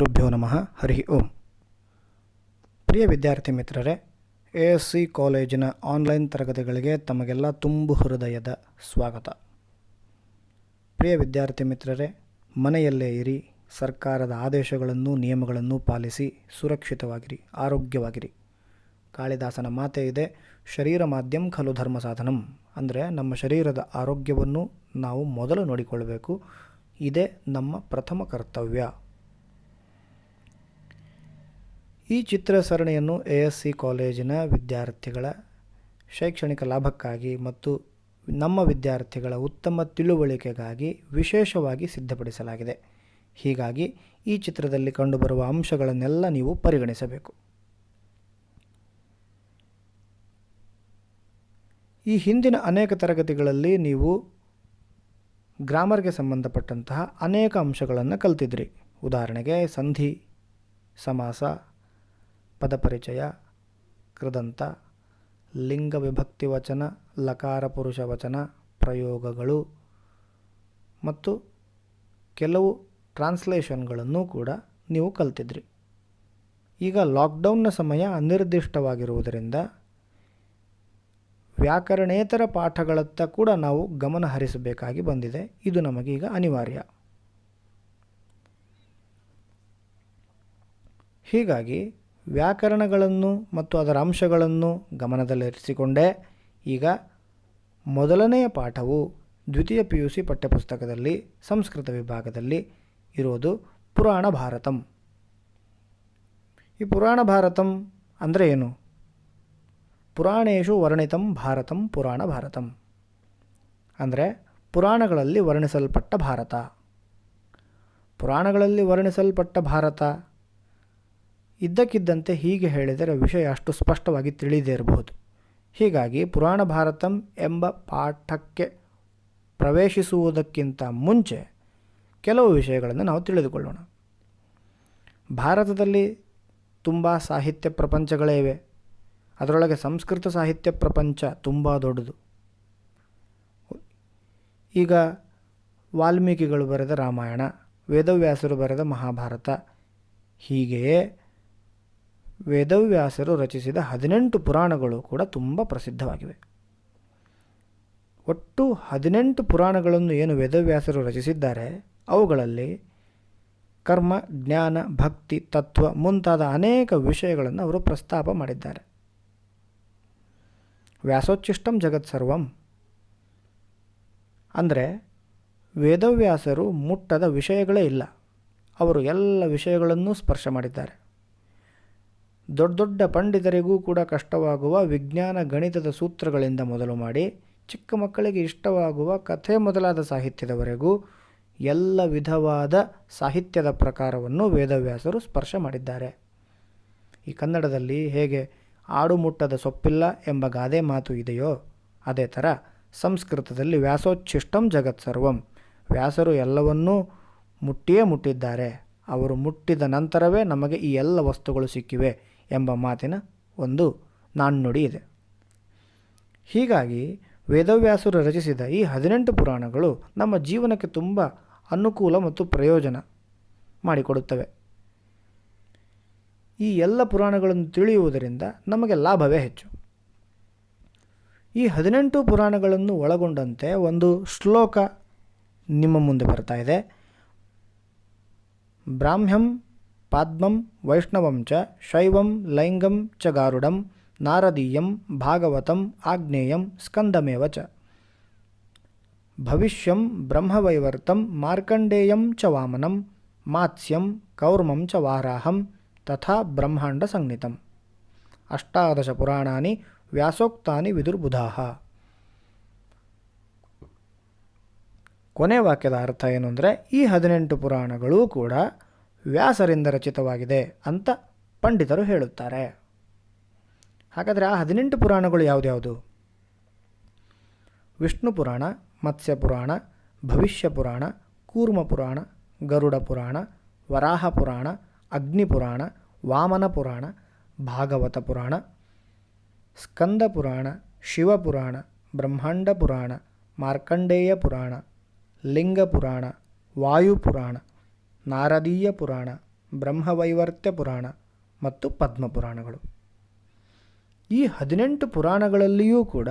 ಗುರುಭ್ಯೋ ನಮಃ. ಹರಿ ಓಂ. ಪ್ರಿಯ ವಿದ್ಯಾರ್ಥಿ ಮಿತ್ರರೇ, ASC ಕಾಲೇಜಿನ ಆನ್ಲೈನ್ ತರಗತಿಗಳಿಗೆ ತಮಗೆಲ್ಲ ತುಂಬು ಹೃದಯದ ಸ್ವಾಗತ. ಪ್ರಿಯ ವಿದ್ಯಾರ್ಥಿ ಮಿತ್ರರೇ, ಮನೆಯಲ್ಲೇ ಇರಿ, ಸರ್ಕಾರದ ಆದೇಶಗಳನ್ನು ನಿಯಮಗಳನ್ನು ಪಾಲಿಸಿ ಸುರಕ್ಷಿತವಾಗಿರಿ, ಆರೋಗ್ಯವಾಗಿರಿ. ಕಾಳಿದಾಸನ ಮಾತೆ ಇದೆ, ಶರೀರ ಮಾಧ್ಯಂ ಖಲು ಧರ್ಮ ಸಾಧನಂ. ಅಂದರೆ ನಮ್ಮ ಶರೀರದ ಆರೋಗ್ಯವನ್ನು ನಾವು ಮೊದಲು ನೋಡಿಕೊಳ್ಳಬೇಕು. ಇದೇ ನಮ್ಮ ಪ್ರಥಮ ಕರ್ತವ್ಯ. ಈ ಚಿತ್ರ ಸರಣಿಯನ್ನು ASC ಕಾಲೇಜಿನ ವಿದ್ಯಾರ್ಥಿಗಳ ಶೈಕ್ಷಣಿಕ ಲಾಭಕ್ಕಾಗಿ ಮತ್ತು ನಮ್ಮ ವಿದ್ಯಾರ್ಥಿಗಳ ಉತ್ತಮ ತಿಳುವಳಿಕೆಗಾಗಿ ವಿಶೇಷವಾಗಿ ಸಿದ್ಧಪಡಿಸಲಾಗಿದೆ. ಹೀಗಾಗಿ ಈ ಚಿತ್ರದಲ್ಲಿ ಕಂಡುಬರುವ ಅಂಶಗಳನ್ನೆಲ್ಲ ನೀವು ಪರಿಗಣಿಸಬೇಕು. ಈ ಹಿಂದಿನ ಅನೇಕ ತರಗತಿಗಳಲ್ಲಿ ನೀವು ಗ್ರಾಮರ್ಗೆ ಸಂಬಂಧಪಟ್ಟಂತಹ ಅನೇಕ ಅಂಶಗಳನ್ನು ಕಲಿತಿದ್ರಿ. ಉದಾಹರಣೆಗೆ ಸಂಧಿ, ಸಮಾಸ, ಪದಪರಿಚಯ, ಕೃದಂತ, ಲಿಂಗ ವಿಭಕ್ತಿ ವಚನ, ಲಕಾರ ಪುರುಷ ವಚನ, ಪ್ರಯೋಗಗಳು ಮತ್ತು ಕೆಲವು ಟ್ರಾನ್ಸ್ಲೇಷನ್ಗಳನ್ನು ಕೂಡ ನೀವು ಕಲಿತಿದ್ರಿ. ಈಗ ಲಾಕ್ಡೌನ್ನ ಸಮಯ ಅನಿರ್ದಿಷ್ಟವಾಗಿರುವುದರಿಂದ ವ್ಯಾಕರಣೇತರ ಪಾಠಗಳತ್ತ ಕೂಡ ನಾವು ಗಮನ ಹರಿಸಬೇಕಾಗಿ ಬಂದಿದೆ. ಇದು ನಮಗೀಗ ಅನಿವಾರ್ಯ. ಹೀಗಾಗಿ ವ್ಯಾಕರಣಗಳನ್ನು ಮತ್ತು ಅದರ ಅಂಶಗಳನ್ನು ಗಮನದಲ್ಲಿರಿಸಿಕೊಂಡೇ ಈಗ ಮೊದಲನೆಯ ಪಾಠವು ದ್ವಿತೀಯ PUC ಪಠ್ಯಪುಸ್ತಕದಲ್ಲಿ ಸಂಸ್ಕೃತ ವಿಭಾಗದಲ್ಲಿ ಇರೋದು ಪುರಾಣ ಭಾರತಂ. ಈ ಪುರಾಣ ಭಾರತಂ ಅಂದರೆ ಏನು? ಪುರಾಣೇಶು ವರ್ಣಿತಂ ಭಾರತಂ ಪುರಾಣ ಭಾರತಂ ಅಂದರೆ ಪುರಾಣಗಳಲ್ಲಿ ವರ್ಣಿಸಲ್ಪಟ್ಟ ಭಾರತ. ಪುರಾಣಗಳಲ್ಲಿ ವರ್ಣಿಸಲ್ಪಟ್ಟ ಭಾರತ ಇದ್ದಕ್ಕಿದ್ದಂತೆ ಹೀಗೆ ಹೇಳಿದರೆ ವಿಷಯ ಅಷ್ಟು ಸ್ಪಷ್ಟವಾಗಿ ತಿಳಿದೇ ಇರಬಹುದು. ಹೀಗಾಗಿ ಪುರಾಣ ಭಾರತಂ ಎಂಬ ಪಾಠಕ್ಕೆ ಪ್ರವೇಶಿಸುವುದಕ್ಕಿಂತ ಮುಂಚೆ ಕೆಲವು ವಿಷಯಗಳನ್ನು ನಾವು ತಿಳಿದುಕೊಳ್ಳೋಣ. ಭಾರತದಲ್ಲಿ ತುಂಬ ಸಾಹಿತ್ಯ ಪ್ರಪಂಚಗಳೇ ಇವೆ. ಅದರೊಳಗೆ ಸಂಸ್ಕೃತ ಸಾಹಿತ್ಯ ಪ್ರಪಂಚ ತುಂಬ ದೊಡ್ಡದು. ಈಗ ವಾಲ್ಮೀಕಿಗಳು ಬರೆದ ರಾಮಾಯಣ, ವೇದವ್ಯಾಸರು ಬರೆದ ಮಹಾಭಾರತ, ಹೀಗೆಯೇ ವೇದವ್ಯಾಸರು ರಚಿಸಿದ 18 ಪುರಾಣಗಳು ಕೂಡ ತುಂಬ ಪ್ರಸಿದ್ಧವಾಗಿವೆ. ಒಟ್ಟು 18 ಪುರಾಣಗಳನ್ನು ಏನು ವೇದವ್ಯಾಸರು ರಚಿಸಿದ್ದಾರೆ, ಅವುಗಳಲ್ಲಿ ಕರ್ಮ, ಜ್ಞಾನ, ಭಕ್ತಿ, ತತ್ವ ಮುಂತಾದ ಅನೇಕ ವಿಷಯಗಳನ್ನು ಅವರು ಪ್ರಸ್ತಾಪ ಮಾಡಿದ್ದಾರೆ. ವ್ಯಾಸೋಚ್ಚಿಷ್ಟಂ ಜಗತ್ಸರ್ವಂ ಅಂದರೆ ವೇದವ್ಯಾಸರು ಮುಟ್ಟದ ವಿಷಯಗಳೇ ಇಲ್ಲ. ಅವರು ಎಲ್ಲ ವಿಷಯಗಳನ್ನೂ ಸ್ಪರ್ಶ ಮಾಡಿದ್ದಾರೆ. ದೊಡ್ಡ ದೊಡ್ಡ ಪಂಡಿತರಿಗೂ ಕೂಡ ಕಷ್ಟವಾಗುವ ವಿಜ್ಞಾನ ಗಣಿತದ ಸೂತ್ರಗಳಿಂದ ಮೊದಲು ಮಾಡಿ ಚಿಕ್ಕ ಮಕ್ಕಳಿಗೆ ಇಷ್ಟವಾಗುವ ಕಥೆ ಮೊದಲಾದ ಸಾಹಿತ್ಯದವರೆಗೂ ಎಲ್ಲ ವಿಧವಾದ ಸಾಹಿತ್ಯದ ಪ್ರಕಾರವನ್ನು ವೇದವ್ಯಾಸರು ಸ್ಪರ್ಶ ಮಾಡಿದ್ದಾರೆ. ಈ ಕನ್ನಡದಲ್ಲಿ ಹೇಗೆ ಆಡು ಮುಟ್ಟದ ಸೊಪ್ಪಿಲ್ಲ ಎಂಬ ಗಾದೆ ಮಾತು ಇದೆಯೋ, ಅದೇ ಥರ ಸಂಸ್ಕೃತದಲ್ಲಿ ವ್ಯಾಸೋಚ್ಛಿಷ್ಟಂ ಜಗತ್ಸರ್ವಂ, ವ್ಯಾಸರು ಎಲ್ಲವನ್ನೂ ಮುಟ್ಟಿಯೇ ಮುಟ್ಟಿದ್ದಾರೆ. ಅವರು ಮುಟ್ಟಿದ ನಂತರವೇ ನಮಗೆ ಈ ಎಲ್ಲ ವಸ್ತುಗಳು ಸಿಕ್ಕಿವೆ ಎಂಬ ಮಾತಿನ ಒಂದು ನಾಣ್ಣುಡಿ ಇದೆ. ಹೀಗಾಗಿ ವೇದವ್ಯಾಸರು ರಚಿಸಿದ ಈ 18 ಪುರಾಣಗಳು ನಮ್ಮ ಜೀವನಕ್ಕೆ ತುಂಬ ಅನುಕೂಲ ಮತ್ತು ಪ್ರಯೋಜನ ಮಾಡಿಕೊಡುತ್ತವೆ. ಈ ಎಲ್ಲ ಪುರಾಣಗಳನ್ನು ತಿಳಿಯುವುದರಿಂದ ನಮಗೆ ಲಾಭವೇ ಹೆಚ್ಚು. ಈ 18 ಪುರಾಣಗಳನ್ನು ಒಳಗೊಂಡಂತೆ ಒಂದು ಶ್ಲೋಕ ನಿಮ್ಮ ಮುಂದೆ ಬರ್ತಾ ಇದೆ. ಬ್ರಾಹ್ಮ್ಯಂ ಪಾದ್ಮಂ ವೈಷ್ಣವಂ ಚ ಶೈವಂ ಲೈಂಗಂ ಚ ಗಾರುಡಂ ನಾರದೀಯಂ ಭಾಗವತಂ ಆಗ್ನೇಯಂ ಸ್ಕಂದಮೇವ ಚ ಭವಿಷ್ಯಂ ಬ್ರಹ್ಮವೈವರ್ತಂ ಮಾರ್ಕಂಡೇಯಂ ಚ ವಾಮನಂ ಮಾತ್ಸ್ಯಂ ಕೌರ್ಮಂ ಚ ವಾರಾಹಂ ತಥಾ ಬ್ರಹ್ಮಾಂಡ ಸಂಹಿತಂ 18 ಪುರಾಣಾನಿ ವ್ಯಾಸೋಕ್ತಾನಿ ವಿದುರ್ಬುಧಾಃ. ಕೊನೆ ವಾಕ್ಯದ ಅರ್ಥ ಏನು ಅಂದರೆ ಈ 18 ಪುರಾಣಗಳೂ ಕೂಡ ವ್ಯಾಸರಿಂದ ರಚಿತವಾಗಿದೆ ಅಂತ ಪಂಡಿತರು ಹೇಳುತ್ತಾರೆ. ಹಾಗಾದರೆ ಆ 18 ಪುರಾಣಗಳು ಯಾವುದ್ಯಾವುದು? ವಿಷ್ಣು ಪುರಾಣ, ಮತ್ಸ್ಯ ಪುರಾಣ, ಭವಿಷ್ಯ ಪುರಾಣ, ಕೂರ್ಮ ಪುರಾಣ, ಗರುಡ ಪುರಾಣ, ವರಾಹ ಪುರಾಣ, ಅಗ್ನಿ ಪುರಾಣ, ವಾಮನ ಪುರಾಣ, ಭಾಗವತ ಪುರಾಣ, ಸ್ಕಂದ ಪುರಾಣ, ಶಿವಪುರಾಣ, ಬ್ರಹ್ಮಾಂಡ ಪುರಾಣ, ಮಾರ್ಕಂಡೇಯ ಪುರಾಣ, ಲಿಂಗ ಪುರಾಣ, ವಾಯುಪುರಾಣ, ನಾರದೀಯ ಪುರಾಣ, ಬ್ರಹ್ಮವೈವರ್ತ್ಯ ಪುರಾಣ ಮತ್ತು ಪದ್ಮಪುರಾಣಗಳು. ಈ 18 ಪುರಾಣಗಳಲ್ಲಿಯೂ ಕೂಡ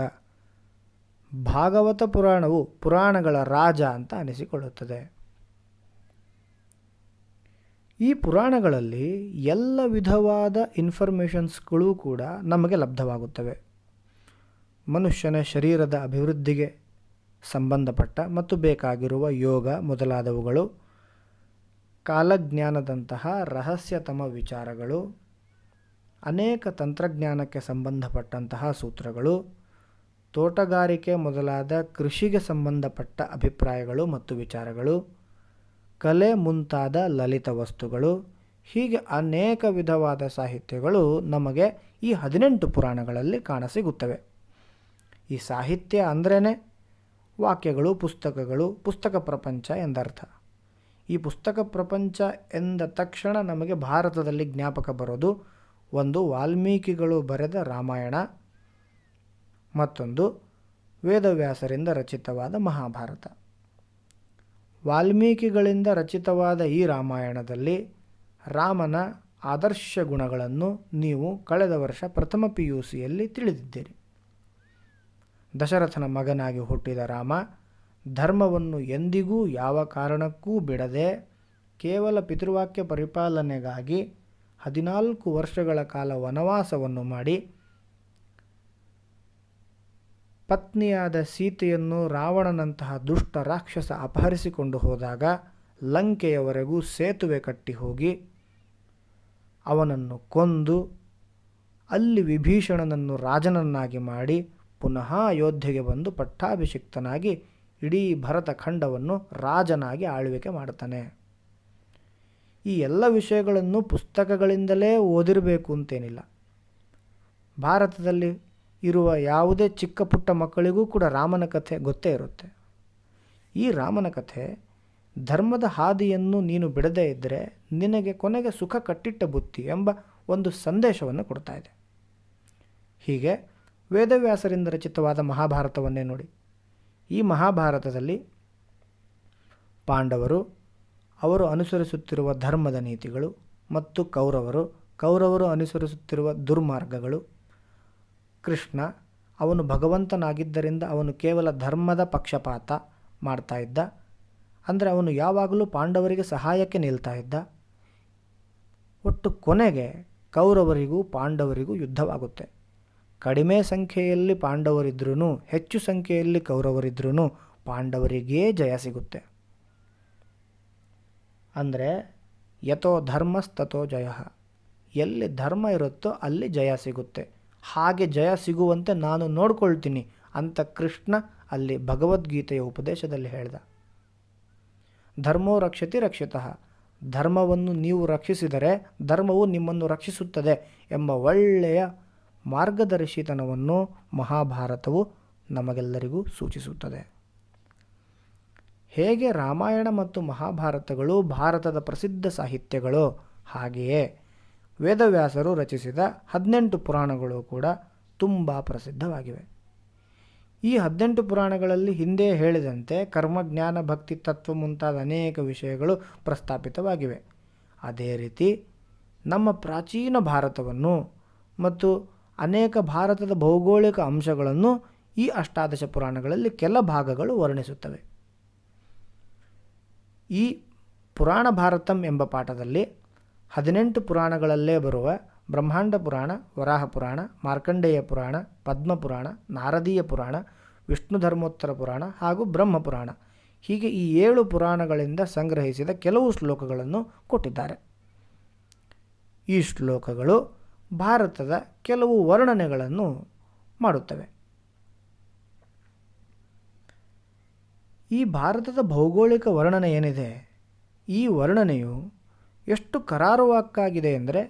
ಭಾಗವತ ಪುರಾಣವು ಪುರಾಣಗಳ ರಾಜ ಅಂತ ಅನಿಸಿಕೊಳ್ಳುತ್ತದೆ. ಈ ಪುರಾಣಗಳಲ್ಲಿ ಎಲ್ಲ ವಿಧವಾದ ಇನ್ಫಾರ್ಮೇಷನ್ಸ್ಗಳು ಕೂಡ ನಮಗೆ ಲಭ್ಯವಾಗುತ್ತವೆ. ಮನುಷ್ಯನ ಶರೀರದ ಅಭಿವೃದ್ಧಿಗೆ ಸಂಬಂಧಪಟ್ಟ ಮತ್ತು ಬೇಕಾಗಿರುವ ಯೋಗ ಮೊದಲಾದವುಗಳು, ಕಾಲಜ್ಞಾನದಂತಹ ರಹಸ್ಯತಮ ವಿಚಾರಗಳು, ಅನೇಕ ತಂತ್ರಜ್ಞಾನಕ್ಕೆ ಸಂಬಂಧಪಟ್ಟಂತಹ ಸೂತ್ರಗಳು, ತೋಟಗಾರಿಕೆ ಮೊದಲಾದ ಕೃಷಿಗೆ ಸಂಬಂಧಪಟ್ಟ ಅಭಿಪ್ರಾಯಗಳು ಮತ್ತು ವಿಚಾರಗಳು, ಕಲೆ ಮುಂತಾದ ಲಲಿತ ವಸ್ತುಗಳು, ಹೀಗೆ ಅನೇಕ ವಿಧವಾದ ಸಾಹಿತ್ಯಗಳು ನಮಗೆ ಈ 18 ಪುರಾಣಗಳಲ್ಲಿ ಕಾಣಸಿಗುತ್ತವೆ. ಈ ಸಾಹಿತ್ಯ ಅಂದ್ರೇ ವಾಕ್ಯಗಳು, ಪುಸ್ತಕಗಳು, ಪುಸ್ತಕ ಪ್ರಪಂಚ ಎಂದರ್ಥ. ಈ ಪುಸ್ತಕ ಪ್ರಪಂಚ ಎಂದ ತಕ್ಷಣ ನಮಗೆ ಭಾರತದಲ್ಲಿ ಜ್ಞಾಪಕ ಬರೋದು ಒಂದು ವಾಲ್ಮೀಕಿಗಳು ಬರೆದ ರಾಮಾಯಣ, ಮತ್ತೊಂದು ವೇದವ್ಯಾಸರಿಂದ ರಚಿತವಾದ ಮಹಾಭಾರತ. ವಾಲ್ಮೀಕಿಗಳಿಂದ ರಚಿತವಾದ ಈ ರಾಮಾಯಣದಲ್ಲಿ ರಾಮನ ಆದರ್ಶ ಗುಣಗಳನ್ನು ನೀವು ಕಳೆದ ವರ್ಷ ಪ್ರಥಮ PUCಯಲ್ಲಿ ತಿಳಿದಿದ್ದೀರಿ. ದಶರಥನ ಮಗನಾಗಿ ಹುಟ್ಟಿದ ರಾಮ ಧರ್ಮವನ್ನು ಎಂದಿಗೂ ಯಾವ ಕಾರಣಕ್ಕೂ ಬಿಡದೆ ಕೇವಲ ಪಿತೃವಾಕ್ಯ ಪರಿಪಾಲನೆಗಾಗಿ 14 ವರ್ಷಗಳ ಕಾಲ ವನವಾಸವನ್ನು ಮಾಡಿ ಪತ್ನಿಯಾದ ಸೀತೆಯನ್ನು ರಾವಣನಂತಹ ದುಷ್ಟ ರಾಕ್ಷಸ ಅಪಹರಿಸಿಕೊಂಡು ಹೋದಾಗ ಲಂಕೆಯವರೆಗೂ ಸೇತುವೆ ಕಟ್ಟಿ ಹೋಗಿ ಅವನನ್ನು ಕೊಂದು ಅಲ್ಲಿ ವಿಭೀಷಣನನ್ನು ರಾಜನನ್ನಾಗಿ ಮಾಡಿ ಪುನಃ ಅಯೋಧ್ಯೆಗೆ ಬಂದು ಪಟ್ಟಾಭಿಷಿಕ್ತನಾಗಿ ಇಡೀ ಭರತ ಖಂಡವನ್ನು ರಾಜನಾಗಿ ಆಳ್ವಿಕೆ ಮಾಡ್ತಾನೆ. ಈ ಎಲ್ಲ ವಿಷಯಗಳನ್ನು ಪುಸ್ತಕಗಳಿಂದಲೇ ಓದಿರಬೇಕು ಅಂತೇನಿಲ್ಲ. ಭಾರತದಲ್ಲಿ ಇರುವ ಯಾವುದೇ ಚಿಕ್ಕ ಪುಟ್ಟ ಮಕ್ಕಳಿಗೂ ಕೂಡ ರಾಮನ ಕಥೆ ಗೊತ್ತೇ ಇರುತ್ತೆ. ಈ ರಾಮನ ಕಥೆ ಧರ್ಮದ ಹಾದಿಯನ್ನು ನೀನು ಬಿಡದೇ ಇದ್ದರೆ ನಿನಗೆ ಕೊನೆಗೆ ಸುಖ ಕಟ್ಟಿಟ್ಟ ಬುತ್ತಿ ಎಂಬ ಒಂದು ಸಂದೇಶವನ್ನು ಕೊಡ್ತಾ ಇದೆ. ಹೀಗೆ ವೇದವ್ಯಾಸರಿಂದ ರಚಿತವಾದ ಮಹಾಭಾರತವನ್ನೇ ನೋಡಿ. ಈ ಮಹಾಭಾರತದಲ್ಲಿ ಪಾಂಡವರು ಅವರು ಅನುಸರಿಸುತ್ತಿರುವ ಧರ್ಮದ ನೀತಿಗಳು ಮತ್ತು ಕೌರವರು ಅನುಸರಿಸುತ್ತಿರುವ ದುರ್ಮಾರ್ಗಗಳು, ಕೃಷ್ಣ ಅವನು ಭಗವಂತನಾಗಿದ್ದರಿಂದ ಅವನು ಕೇವಲ ಧರ್ಮದ ಪಕ್ಷಪಾತ ಮಾಡ್ತಾ ಇದ್ದ, ಅಂದರೆ ಅವನು ಯಾವಾಗಲೂ ಪಾಂಡವರಿಗೆ ಸಹಾಯಕ್ಕೆ ನಿಲ್ತಾ ಇದ್ದ. ಒಟ್ಟು ಕೊನೆಗೆ ಕೌರವರಿಗೂ ಪಾಂಡವರಿಗೂ ಯುದ್ಧವಾಗುತ್ತೆ. ಕಡಿಮೆ ಸಂಖ್ಯೆಯಲ್ಲಿ ಪಾಂಡವರಿದ್ರೂ ಹೆಚ್ಚು ಸಂಖ್ಯೆಯಲ್ಲಿ ಕೌರವರಿದ್ರೂ ಪಾಂಡವರಿಗೇ ಜಯ ಸಿಗುತ್ತೆ. ಅಂದರೆ ಯಥೋ ಧರ್ಮಸ್ತಥೋ ಜಯ, ಎಲ್ಲಿ ಧರ್ಮ ಇರುತ್ತೋ ಅಲ್ಲಿ ಜಯ ಸಿಗುತ್ತೆ, ಹಾಗೆ ಜಯ ಸಿಗುವಂತೆ ನಾನು ನೋಡ್ಕೊಳ್ತೀನಿ ಅಂತ ಕೃಷ್ಣ ಅಲ್ಲಿ ಭಗವದ್ಗೀತೆಯ ಉಪದೇಶದಲ್ಲಿ ಹೇಳ್ದ. ಧರ್ಮೋ ರಕ್ಷತಿ ರಕ್ಷಿತಃ, ಧರ್ಮವನ್ನು ನೀವು ರಕ್ಷಿಸಿದರೆ ಧರ್ಮವು ನಿಮ್ಮನ್ನು ರಕ್ಷಿಸುತ್ತದೆ ಎಂಬ ಒಳ್ಳೆಯ ಮಾರ್ಗದರ್ಶಿತನವನ್ನು ಮಹಾಭಾರತವು ನಮಗೆಲ್ಲರಿಗೂ ಸೂಚಿಸುತ್ತದೆ. ಹೇಗೆ ರಾಮಾಯಣ ಮತ್ತು ಮಹಾಭಾರತಗಳು ಭಾರತದ ಪ್ರಸಿದ್ಧ ಸಾಹಿತ್ಯಗಳು, ಹಾಗೆಯೇ ವೇದವ್ಯಾಸರು ರಚಿಸಿದ 18 ಪುರಾಣಗಳು ಕೂಡ ತುಂಬ ಪ್ರಸಿದ್ಧವಾಗಿವೆ. ಈ 18 ಪುರಾಣಗಳಲ್ಲಿ ಹಿಂದೆ ಹೇಳಿದಂತೆ ಕರ್ಮಜ್ಞಾನ, ಭಕ್ತಿ, ತತ್ವ ಮುಂತಾದ ಅನೇಕ ವಿಷಯಗಳು ಪ್ರಸ್ತಾಪಿತವಾಗಿವೆ. ಅದೇ ರೀತಿ ನಮ್ಮ ಪ್ರಾಚೀನ ಭಾರತವನ್ನು ಮತ್ತು ಅನೇಕ ಭಾರತದ ಭೌಗೋಳಿಕ ಅಂಶಗಳನ್ನು ಈ ಅಷ್ಟಾದಶ ಪುರಾಣಗಳಲ್ಲಿ ಕೆಲ ಭಾಗಗಳು ವರ್ಣಿಸುತ್ತವೆ. ಈ ಪುರಾಣ ಭಾರತಂ ಎಂಬ ಪಾಠದಲ್ಲಿ 18 ಪುರಾಣಗಳಲ್ಲೇ ಬರುವ ಬ್ರಹ್ಮಾಂಡ ಪುರಾಣ, ವರಾಹ ಪುರಾಣ, ಮಾರ್ಕಂಡೇಯ ಪುರಾಣ, ಪದ್ಮಪುರಾಣ, ನಾರದೀಯ ಪುರಾಣ, ವಿಷ್ಣು ಧರ್ಮೋತ್ತರ ಪುರಾಣ ಹಾಗೂ ಬ್ರಹ್ಮಪುರಾಣ, ಹೀಗೆ ಈ 7 ಪುರಾಣಗಳಿಂದ ಸಂಗ್ರಹಿಸಿದ ಕೆಲವು ಶ್ಲೋಕಗಳನ್ನು ಕೊಟ್ಟಿದ್ದಾರೆ. ಈ ಶ್ಲೋಕಗಳು ಭಾರತದ ಕೆಲವು ವರ್ಣನೆಗಳನ್ನು ಮಾಡುತ್ತವೆ. ಈ ಭಾರತದ ಭೌಗೋಳಿಕ ವರ್ಣನೆ ಏನಿದೆ, ಈ ವರ್ಣನೆಯು ಎಷ್ಟು ಕರಾರುವಾಕ್ಕಾಗಿದೆ ಎಂದರೆ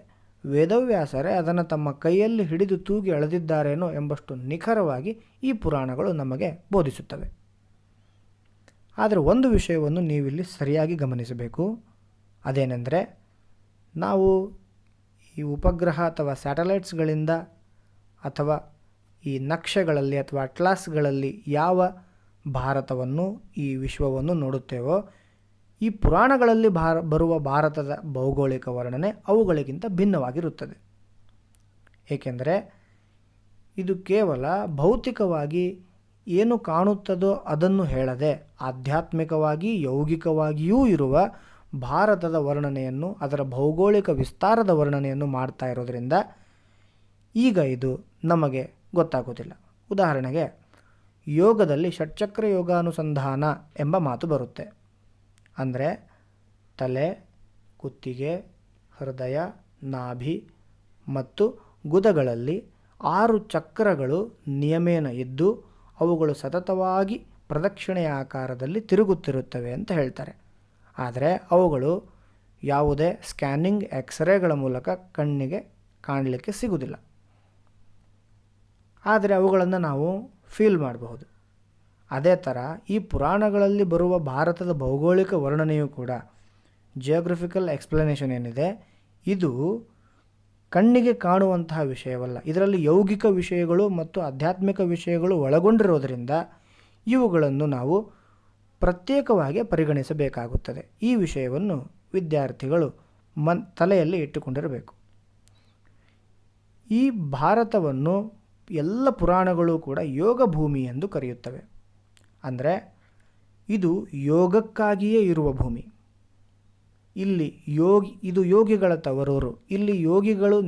ವೇದವ್ಯಾಸರೇ ಅದನ್ನು ತಮ್ಮ ಕೈಯಲ್ಲಿ ಹಿಡಿದು ತೂಗಿ ಅಳೆದಿದ್ದಾರೇನೋ ಎಂಬಷ್ಟು ನಿಖರವಾಗಿ ಈ ಪುರಾಣಗಳು ನಮಗೆ ಬೋಧಿಸುತ್ತವೆ. ಆದರೆ ಒಂದು ವಿಷಯವನ್ನು ನೀವಿಲ್ಲಿ ಸರಿಯಾಗಿ ಗಮನಿಸಬೇಕು. ಅದೇನೆಂದರೆ, ನಾವು ಈ ಉಪಗ್ರಹ ಅಥವಾ ಸ್ಯಾಟಲೈಟ್ಸ್ಗಳಿಂದ ಅಥವಾ ಈ ನಕ್ಷೆಗಳಲ್ಲಿ ಅಥವಾ ಅಟ್ಲಾಸ್ಗಳಲ್ಲಿ ಯಾವ ಭಾರತವನ್ನು, ಈ ವಿಶ್ವವನ್ನು ನೋಡುತ್ತೇವೋ, ಈ ಪುರಾಣಗಳಲ್ಲಿ ಬರುವ ಭಾರತದ ಭೌಗೋಳಿಕ ವರ್ಣನೆ ಅವುಗಳಿಗಿಂತ ಭಿನ್ನವಾಗಿರುತ್ತದೆ. ಏಕೆಂದರೆ ಇದು ಕೇವಲ ಭೌತಿಕವಾಗಿ ಏನು ಕಾಣುತ್ತದೋ ಅದನ್ನು ಹೇಳದೆ ಆಧ್ಯಾತ್ಮಿಕವಾಗಿ ಯೌಗಿಕವಾಗಿಯೂ ಇರುವ ಭಾರತದ ವರ್ಣನೆಯನ್ನು, ಅದರ ಭೌಗೋಳಿಕ ವಿಸ್ತಾರದ ವರ್ಣನೆಯನ್ನು ಮಾಡ್ತಾ ಇರೋದರಿಂದ ಈಗ ಇದು ನಮಗೆ ಗೊತ್ತಾಗೋದಿಲ್ಲ. ಉದಾಹರಣೆಗೆ ಯೋಗದಲ್ಲಿ ಷಟ್ಚಕ್ರ ಯೋಗಾನುಸಂಧಾನ ಎಂಬ ಮಾತು ಬರುತ್ತೆ. ಅಂದರೆ ತಲೆ, ಕುತ್ತಿಗೆ, ಹೃದಯ, ನಾಭಿ ಮತ್ತು ಗುದಗಳಲ್ಲಿ 6 ಚಕ್ರಗಳು ನಿಯಮೇನ ಇದ್ದು ಅವುಗಳು ಸತತವಾಗಿ ಪ್ರದಕ್ಷಿಣೆಯ ಆಕಾರದಲ್ಲಿ ತಿರುಗುತ್ತಿರುತ್ತವೆ ಅಂತ ಹೇಳ್ತಾರೆ. ಆದರೆ ಅವುಗಳು ಯಾವುದೇ ಸ್ಕ್ಯಾನಿಂಗ್ ಎಕ್ಸ್ರೇಗಳ ಮೂಲಕ ಕಣ್ಣಿಗೆ ಕಾಣಲಿಕ್ಕೆ ಸಿಗುವುದಿಲ್ಲ. ಆದರೆ ಅವುಗಳನ್ನು ನಾವು ಫೀಲ್ ಮಾಡಬಹುದು. ಅದೇ ಥರ ಈ ಪುರಾಣಗಳಲ್ಲಿ ಬರುವ ಭಾರತದ ಭೌಗೋಳಿಕ ವರ್ಣನೆಯೂ ಕೂಡ, ಜಿಯೋಗ್ರಫಿಕಲ್ ಎಕ್ಸ್ಪ್ಲನೇಷನ್ ಏನಿದೆ, ಇದು ಕಣ್ಣಿಗೆ ಕಾಣುವಂತಹ ವಿಷಯವಲ್ಲ. ಇದರಲ್ಲಿ ಯೌಗಿಕ ವಿಷಯಗಳು ಮತ್ತು ಆಧ್ಯಾತ್ಮಿಕ ವಿಷಯಗಳು ಒಳಗೊಂಡಿರೋದರಿಂದ ಇವುಗಳನ್ನು ನಾವು ಪ್ರತ್ಯೇಕವಾಗಿ ಪರಿಗಣಿಸಬೇಕಾಗುತ್ತದೆ. ಈ ವಿಷಯವನ್ನು ವಿದ್ಯಾರ್ಥಿಗಳು ತಲೆಯಲ್ಲಿ ಇಟ್ಟುಕೊಂಡಿರಬೇಕು. ಈ ಭಾರತವನ್ನು ಎಲ್ಲ ಪುರಾಣಗಳು ಕೂಡ ಯೋಗ ಭೂಮಿ ಎಂದು ಕರೆಯುತ್ತವೆ. ಅಂದರೆ ಇದು ಯೋಗಕ್ಕಾಗಿಯೇ ಇರುವ ಭೂಮಿ. ಇಲ್ಲಿ ಇದು ಯೋಗಿಗಳ ತವರೂರು. ಇಲ್ಲಿ ಯೋಗಿಗಳು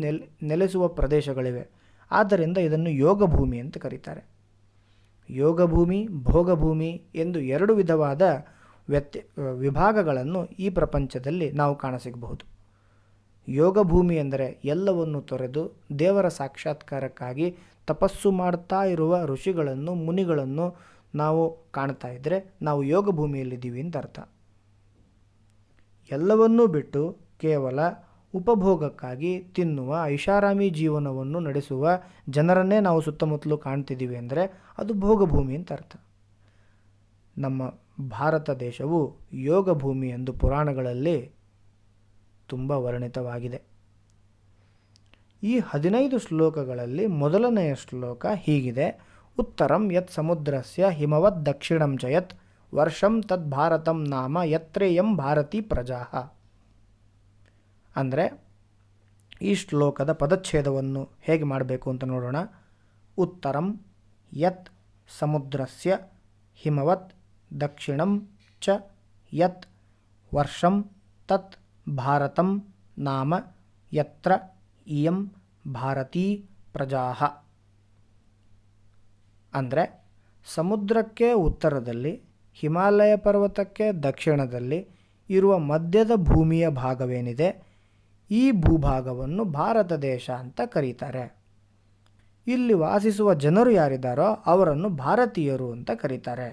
ನೆಲೆಸುವ ಪ್ರದೇಶಗಳಿವೆ. ಆದ್ದರಿಂದ ಇದನ್ನು ಯೋಗ ಭೂಮಿ ಅಂತ ಕರೀತಾರೆ. ಯೋಗ ಭೂಮಿ, ಭೋಗಭೂಮಿ ಎಂದು 2 ವಿಧವಾದ ವಿಭಾಗಗಳನ್ನು ಈ ಪ್ರಪಂಚದಲ್ಲಿ ನಾವು ಕಾಣಸಿಗಬಹುದು. ಯೋಗ ಭೂಮಿ ಎಂದರೆ ಎಲ್ಲವನ್ನು ತೊರೆದು ದೇವರ ಸಾಕ್ಷಾತ್ಕಾರಕ್ಕಾಗಿ ತಪಸ್ಸು ಮಾಡ್ತಾ ಇರುವ ಋಷಿಗಳನ್ನು, ಮುನಿಗಳನ್ನು ನಾವು ಕಾಣ್ತಾ ಇದ್ದರೆ ನಾವು ಯೋಗ ಭೂಮಿಯಲ್ಲಿದ್ದೀವಿ ಅಂತ ಅರ್ಥ. ಎಲ್ಲವನ್ನೂ ಬಿಟ್ಟು ಕೇವಲ ಉಪಭೋಗಕ್ಕಾಗಿ ತಿನ್ನುವ ಐಷಾರಾಮಿ ಜೀವನವನ್ನು ನಡೆಸುವ ಜನರನ್ನೇ ನಾವು ಸುತ್ತಮುತ್ತಲೂ ಕಾಣ್ತಿದ್ದೀವಿ ಅಂದರೆ ಅದು ಭೋಗಭೂಮಿ ಅಂತ ಅರ್ಥ. ನಮ್ಮ ಭಾರತ ದೇಶವು ಯೋಗ ಭೂಮಿ ಎಂದು ಪುರಾಣಗಳಲ್ಲಿ ತುಂಬ ವರ್ಣಿತವಾಗಿದೆ. ಈ 15 ಶ್ಲೋಕಗಳಲ್ಲಿ ಮೊದಲನೆಯ ಶ್ಲೋಕ ಹೀಗಿದೆ: ಉತ್ತರಂ ಯತ್ ಸಮುದ್ರಸ್ಯ ಹಿಮವದ್ ದಕ್ಷಿಣಂ ಚ ಯತ್ ವರ್ಷಂ ತದ್ ಭಾರತಂ ನಾಮ ಯತ್ರೇಯಂ ಭಾರತೀ ಪ್ರಜಾಃ. ಅಂದರೆ ಈ ಶ್ಲೋಕದ ಪದಚ್ಛೇದವನ್ನು ಹೇಗೆ ಮಾಡಬೇಕು ಅಂತ ನೋಡೋಣ. ಉತ್ತರಂ ಯತ್ ಸಮುದ್ರಸ್ಯ ಹಿಮವತ್ ದಕ್ಷಿಣಂ ಚ ಯತ್ ವರ್ಷಂ ತತ್ ಭಾರತಂ ನಾಮ ಯತ್ರ ಇಯಂ ಭಾರತೀ ಪ್ರಜಾಃ. ಅಂದರೆ ಸಮುದ್ರಕ್ಕೆ ಉತ್ತರದಲ್ಲಿ, ಹಿಮಾಲಯ ಪರ್ವತಕ್ಕೆ ದಕ್ಷಿಣದಲ್ಲಿ ಇರುವ ಮಧ್ಯದ ಭೂಮಿಯ ಭಾಗವೇನಿದೆ, ಈ ಭೂಭಾಗವನ್ನು ಭಾರತ ದೇಶ ಅಂತ ಕರೀತಾರೆ. ಇಲ್ಲಿ ವಾಸಿಸುವ ಜನರು ಯಾರಿದ್ದಾರೋ ಅವರನ್ನು ಭಾರತೀಯರು ಅಂತ ಕರೀತಾರೆ.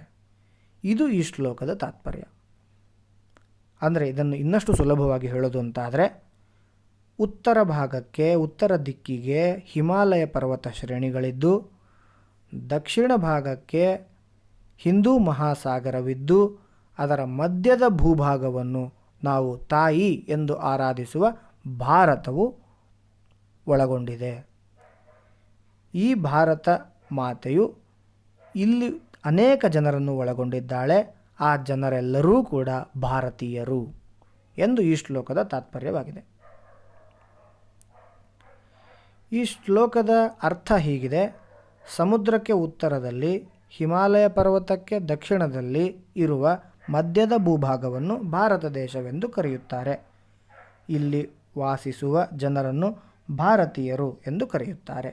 ಇದು ಈ ಶ್ಲೋಕದ ತಾತ್ಪರ್ಯ. ಅಂದರೆ ಇದನ್ನು ಇನ್ನಷ್ಟು ಸುಲಭವಾಗಿ ಹೇಳೋದು ಅಂತಾದರೆ, ಉತ್ತರ ಭಾಗಕ್ಕೆ, ಉತ್ತರ ದಿಕ್ಕಿಗೆ ಹಿಮಾಲಯ ಪರ್ವತ ಶ್ರೇಣಿಗಳಿದ್ದು, ದಕ್ಷಿಣ ಭಾಗಕ್ಕೆ ಹಿಂದೂ ಮಹಾಸಾಗರವಿದ್ದು, ಅದರ ಮಧ್ಯದ ಭೂಭಾಗವನ್ನು ನಾವು ತಾಯಿ ಎಂದು ಆರಾಧಿಸುವ ಭಾರತವು ಒಳಗೊಂಡಿದೆ. ಈ ಭಾರತ ಮಾತೆಯು ಇಲ್ಲಿ ಅನೇಕ ಜನರನ್ನು ಒಳಗೊಂಡಿದ್ದಾಳೆ. ಆ ಜನರೆಲ್ಲರೂ ಕೂಡ ಭಾರತೀಯರು ಎಂದು ಈ ಶ್ಲೋಕದ ತಾತ್ಪರ್ಯವಾಗಿದೆ. ಈ ಶ್ಲೋಕದ ಅರ್ಥ ಹೀಗಿದೆ: ಸಮುದ್ರಕ್ಕೆ ಉತ್ತರದಲ್ಲಿ, ಹಿಮಾಲಯ ಪರ್ವತಕ್ಕೆ ದಕ್ಷಿಣದಲ್ಲಿ ಇರುವ ಮಧ್ಯದ ಭೂಭಾಗವನ್ನು ಭಾರತ ದೇಶವೆಂದು ಕರೆಯುತ್ತಾರೆ. ಇಲ್ಲಿ ವಾಸಿಸುವ ಜನರನ್ನು ಭಾರತೀಯರು ಎಂದು ಕರೆಯುತ್ತಾರೆ.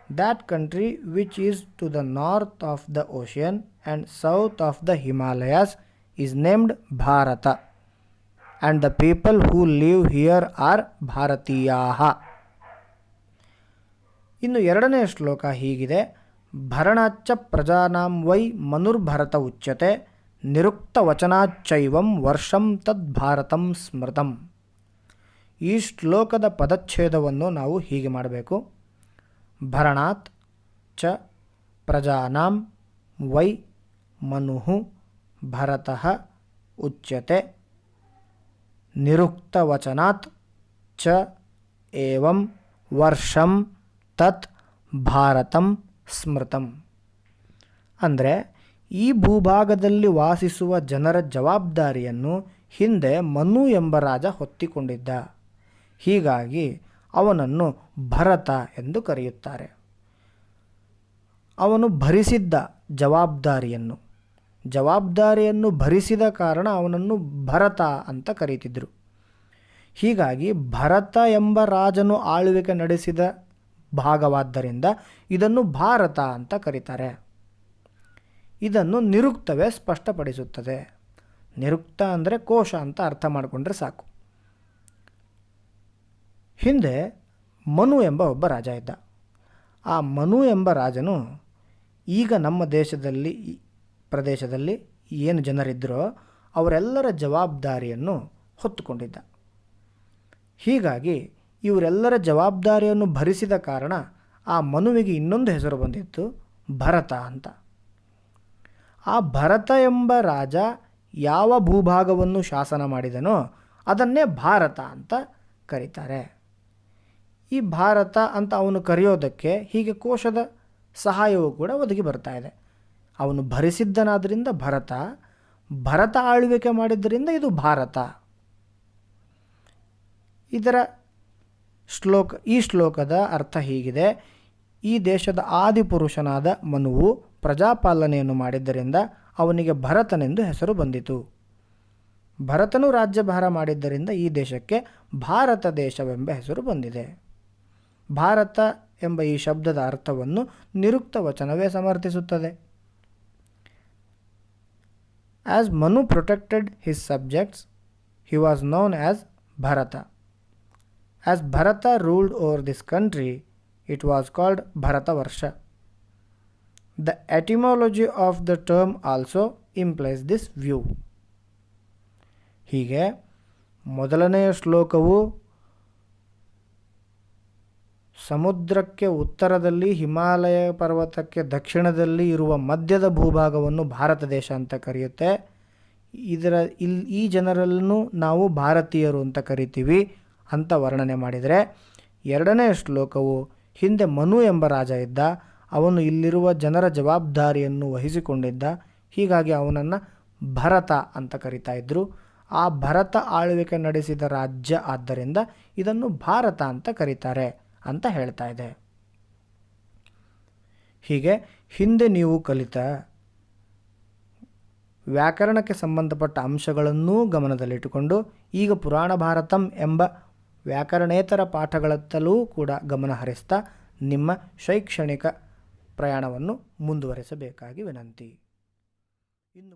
That country which is to the north of the ocean and south of the Himalayas is named Bharata and the people who live here are ಭಾರತೀಯಾಃ. ಇನ್ನು ಎರಡನೇ ಶ್ಲೋಕ ಹೀಗಿದೆ: ಭರಣಾಚ್ಚ ಪ್ರಜಾನಾಂ ವೈ ಮನುರ್ಭರತ ಉಚ್ಯತೆ ನಿರುಕ್ತ ವಚನಾಚ್ಚೈವಂ ವರ್ಷಂ ತದ್ ಭಾರತಂ ಸ್ಮೃತಂ. ಈ ಶ್ಲೋಕದ ಪದಚ್ಛೇದವನ್ನು ನಾವು ಹೀಗೆ ಮಾಡಬೇಕು: ಭರಣಾತ್ ಚ ಪ್ರಜಾನಾಂ ವೈ ಮನುಃ ಭರತಃ ಉಚ್ಯತೆ ನಿರುಕ್ತವಚನಾತ್ ಚ ಏವಂ ವರ್ಷಂ ತತ್ ಭಾರತಂ ಸ್ಮೃತಂ. ಅಂದರೆ ಈ ಭೂಭಾಗದಲ್ಲಿ ವಾಸಿಸುವ ಜನರ ಜವಾಬ್ದಾರಿಯನ್ನು ಹಿಂದೆ ಮನು ಎಂಬ ರಾಜ ಹೊತ್ತಿಕೊಂಡಿದ್ದ. ಹೀಗಾಗಿ ಅವನನ್ನು ಭರತ ಎಂದು ಕರೆಯುತ್ತಾರೆ. ಅವನು ಭರಿಸಿದ್ದ ಜವಾಬ್ದಾರಿಯನ್ನು ಭರಿಸಿದ ಕಾರಣ ಅವನನ್ನು ಭರತ ಅಂತ ಕರೀತಿದ್ರು. ಹೀಗಾಗಿ ಭರತ ಎಂಬ ರಾಜನು ಆಳ್ವಿಕೆ ನಡೆಸಿದ ಭಾಗವಾದ್ದರಿಂದ ಇದನ್ನು ಭಾರತ ಅಂತ ಕರೀತಾರೆ. ಇದನ್ನು ನಿರುಕ್ತವೇ ಸ್ಪಷ್ಟಪಡಿಸುತ್ತದೆ. ನಿರುಕ್ತ ಅಂದರೆ ಕೋಶ ಅಂತ ಅರ್ಥ ಮಾಡಿಕೊಂಡ್ರೆ ಸಾಕು. ಹಿಂದೆ ಮನು ಎಂಬ ಒಬ್ಬ ರಾಜ ಇದ್ದ. ಆ ಮನು ಎಂಬ ರಾಜನು ಈಗ ನಮ್ಮ ಪ್ರದೇಶದಲ್ಲಿ ಏನು ಜನರಿದ್ದರೋ ಅವರೆಲ್ಲರ ಜವಾಬ್ದಾರಿಯನ್ನು ಹೊತ್ತುಕೊಂಡಿದ್ದ. ಹೀಗಾಗಿ ಇವರೆಲ್ಲರ ಜವಾಬ್ದಾರಿಯನ್ನು ಭರಿಸಿದ ಕಾರಣ ಆ ಮನುವಿಗೆ ಇನ್ನೊಂದು ಹೆಸರು ಬಂದಿತ್ತು, ಭರತ ಅಂತ. ಆ ಭರತ ಎಂಬ ರಾಜ ಯಾವ ಭೂಭಾಗವನ್ನು ಶಾಸನ ಮಾಡಿದನೋ ಅದನ್ನೇ ಭಾರತ ಅಂತ ಕರೀತಾರೆ. ಈ ಭಾರತ ಅಂತ ಅವನು ಕರೆಯೋದಕ್ಕೆ ಹೀಗೆ ಕೋಶದ ಸಹಾಯವೂ ಕೂಡ ಒದಗಿ ಬರ್ತಾ ಇದೆ. ಅವನು ಭರಿಸಿದ್ದನಾದ್ದರಿಂದ ಭರತ ಆಳ್ವಿಕೆ ಮಾಡಿದ್ದರಿಂದ ಇದು ಭಾರತ. ಈ ಶ್ಲೋಕದ ಅರ್ಥ ಹೀಗಿದೆ: ಈ ದೇಶದ ಆದಿಪುರುಷನಾದ ಮನುವು ಪ್ರಜಾಪಾಲನೆಯನ್ನು ಮಾಡಿದ್ದರಿಂದ ಅವನಿಗೆ ಭರತನೆಂದು ಹೆಸರು ಬಂದಿತು. ಭರತನು ರಾಜ್ಯಭಾರ ಮಾಡಿದ್ದರಿಂದ ಈ ದೇಶಕ್ಕೆ ಭಾರತ ದೇಶವೆಂಬ ಹೆಸರು ಬಂದಿದೆ. ಭಾರತ ಎಂಬ ಈ ಶಬ್ದದ ಅರ್ಥವನ್ನು ನಿರುಕ್ತ ವಚನವೇ ಸಮರ್ಥಿಸುತ್ತದೆ. As Manu protected his subjects, he was known as Bharata. As Bharata ruled over this country, it was called Bharatavarsha. The etymology of the term also implies this view. ಹೀಗೆ ಮೊದಲನೆಯ ಶ್ಲೋಕವು ಸಮುದ್ರಕ್ಕೆ ಉತ್ತರದಲ್ಲಿ, ಹಿಮಾಲಯ ಪರ್ವತಕ್ಕೆ ದಕ್ಷಿಣದಲ್ಲಿ ಇರುವ ಮಧ್ಯದ ಭೂಭಾಗವನ್ನು ಭಾರತ ದೇಶ ಅಂತ ಕರೆಯುತ್ತೆ. ಈ ಜನರನ್ನು ನಾವು ಭಾರತೀಯರು ಅಂತ ಕರಿತೀವಿ ಅಂತ ವರ್ಣನೆ ಮಾಡಿದರೆ, ಎರಡನೆಯ ಶ್ಲೋಕವು ಹಿಂದೆ ಮನು ಎಂಬ ರಾಜ ಇದ್ದ, ಅವನು ಇಲ್ಲಿರುವ ಜನರ ಜವಾಬ್ದಾರಿಯನ್ನು ವಹಿಸಿಕೊಂಡಿದ್ದ, ಹೀಗಾಗಿ ಅವನನ್ನು ಭರತ ಅಂತ ಕರಿತಾ ಇದ್ದರು. ಆ ಭರತ ಆಳ್ವಿಕೆ ನಡೆಸಿದ ರಾಜ್ಯ ಆದ್ದರಿಂದ ಇದನ್ನು ಭಾರತ ಅಂತ ಕರೀತಾರೆ ಅಂತ ಹೇಳ್ತಾ ಇದೆ. ಹೀಗೆ ಹಿಂದೆ ನೀವು ಕಲಿತ ವ್ಯಾಕರಣಕ್ಕೆ ಸಂಬಂಧಪಟ್ಟ ಅಂಶಗಳನ್ನೂ ಗಮನದಲ್ಲಿಟ್ಟುಕೊಂಡು ಈಗ ಪುರಾಣ ಭಾರತಂ ಎಂಬ ವ್ಯಾಕರಣೇತರ ಪಾಠಗಳತ್ತಲೂ ಕೂಡ ಗಮನ ಹರಿಸ್ತಾ ನಿಮ್ಮ ಶೈಕ್ಷಣಿಕ ಪ್ರಯಾಣವನ್ನು ಮುಂದುವರೆಸಬೇಕಾಗಿ ವಿನಂತಿ. ಇನ್ನು